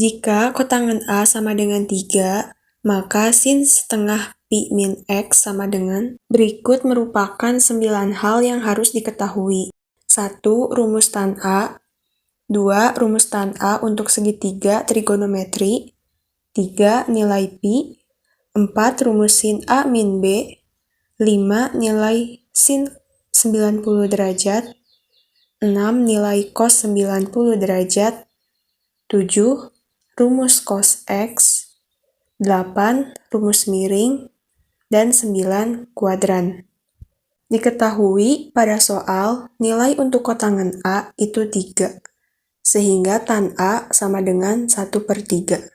Jika kotangan A sama dengan 3, maka sin setengah pi min X sama dengan berikut merupakan 9 hal yang harus diketahui. 1. Rumus tan A. 2. Rumus tan A untuk segitiga trigonometri. 3. Nilai pi. 4. Rumus sin A min B. 5. Nilai sin 90 derajat. 6. Nilai cos 90 derajat. 7. Rumus cos X. 8. Rumus miring. Dan 9. Kuadran. Diketahui pada soal nilai untuk kotangan A itu 3, sehingga tan A sama dengan 1/3.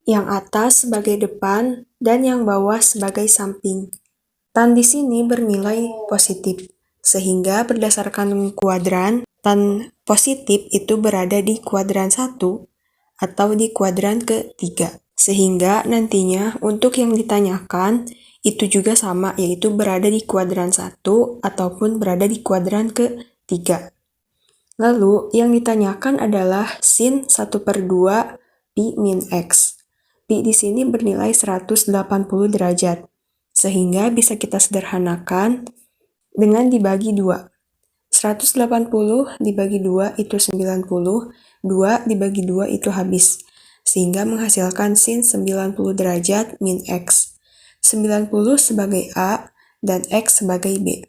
Yang atas sebagai depan dan yang bawah sebagai samping. Tan di sini bernilai positif, sehingga berdasarkan kuadran, tan positif itu berada di kuadran 1 atau di kuadran ke-3. Sehingga nantinya untuk yang ditanyakan itu juga sama, yaitu berada di kuadran 1 ataupun berada di kuadran ke-3. Lalu yang ditanyakan adalah sin 1/2 pi min X. Pi di sini bernilai 180 derajat, sehingga bisa kita sederhanakan dengan dibagi 2. 180 dibagi 2 itu 90, 2 dibagi 2 itu habis, sehingga menghasilkan sin 90 derajat min X. 90 sebagai A dan X sebagai B.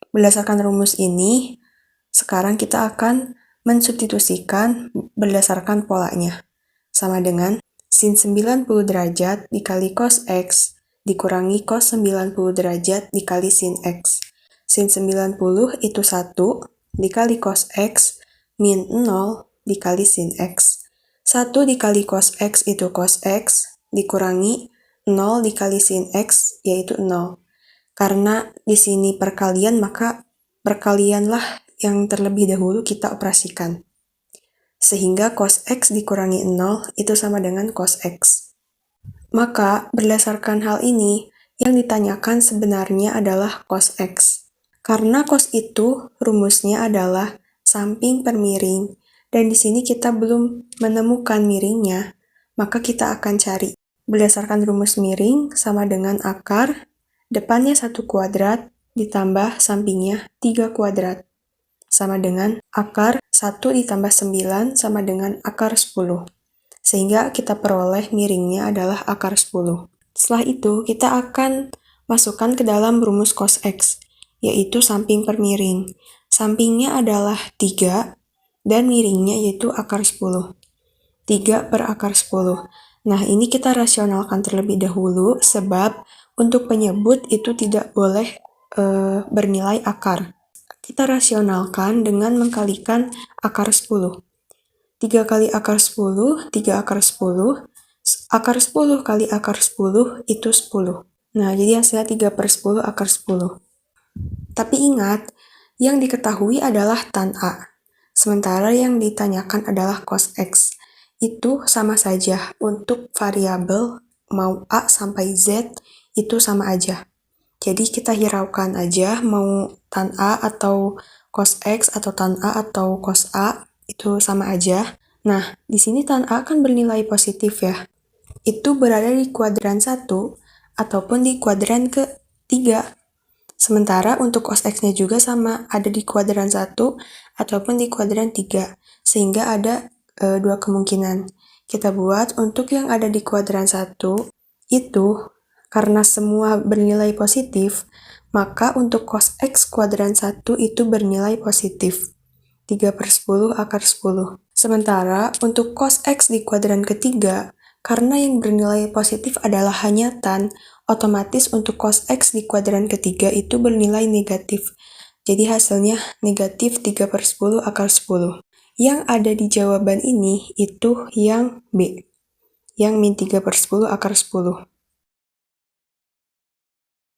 Berdasarkan rumus ini, sekarang kita akan mensubstitusikan berdasarkan polanya. Sama dengan sin 90 derajat dikali cos X dikurangi cos 90 derajat dikali sin X. Sin 90 itu 1 dikali cos X min 0 dikali sin X. 1 dikali cos X itu cos X dikurangi 0 dikali sin X yaitu 0. Karena di sini perkalian, maka perkalianlah yang terlebih dahulu kita operasikan. Sehingga cos X dikurangi 0 itu sama dengan cos X. Maka berdasarkan hal ini, yang ditanyakan sebenarnya adalah cos X. Karena cos itu rumusnya adalah samping per miring, dan di sini kita belum menemukan miringnya, maka kita akan cari. Berdasarkan rumus miring sama dengan akar, depannya 1 kuadrat ditambah sampingnya 3 kuadrat. Sama dengan akar 1 ditambah 9 sama dengan akar 10. Sehingga kita peroleh miringnya adalah akar 10. Setelah itu, kita akan masukkan ke dalam rumus cos X, yaitu samping per miring. Sampingnya adalah 3, dan miringnya yaitu akar 10. 3 per akar 10. Nah, ini kita rasionalkan terlebih dahulu, sebab untuk penyebut itu tidak boleh bernilai akar. Kita rasionalkan dengan mengkalikan akar 10. 3 kali akar 10, 3 akar 10. Akar 10 kali akar 10 itu 10. Nah, jadi hasilnya 3/10 akar 10. Tapi ingat, yang diketahui adalah tan A. Sementara yang ditanyakan adalah cos X. Itu sama saja untuk variabel mau A sampai Z itu sama aja. Jadi kita hiraukan aja mau tan A atau cos X atau tan A atau cos A itu sama aja. Nah, di sini tan A kan bernilai positif ya. Itu berada di kuadran 1 ataupun di kuadran ke-3. Sementara untuk cos X-nya juga sama, ada di kuadran 1 ataupun di kuadran 3. Sehingga ada 2 kemungkinan. Kita buat untuk yang ada di kuadran 1 itu, karena semua bernilai positif, maka untuk cos X kuadran 1 itu bernilai positif. 3/10 akar 10. Sementara untuk cos X di kuadran ketiga, karena yang bernilai positif adalah hanya tan, otomatis untuk cos X di kuadran ketiga itu bernilai negatif. Jadi hasilnya negatif 3/10 akar 10. Yang ada di jawaban ini itu yang B, yang min 3/10 akar 10.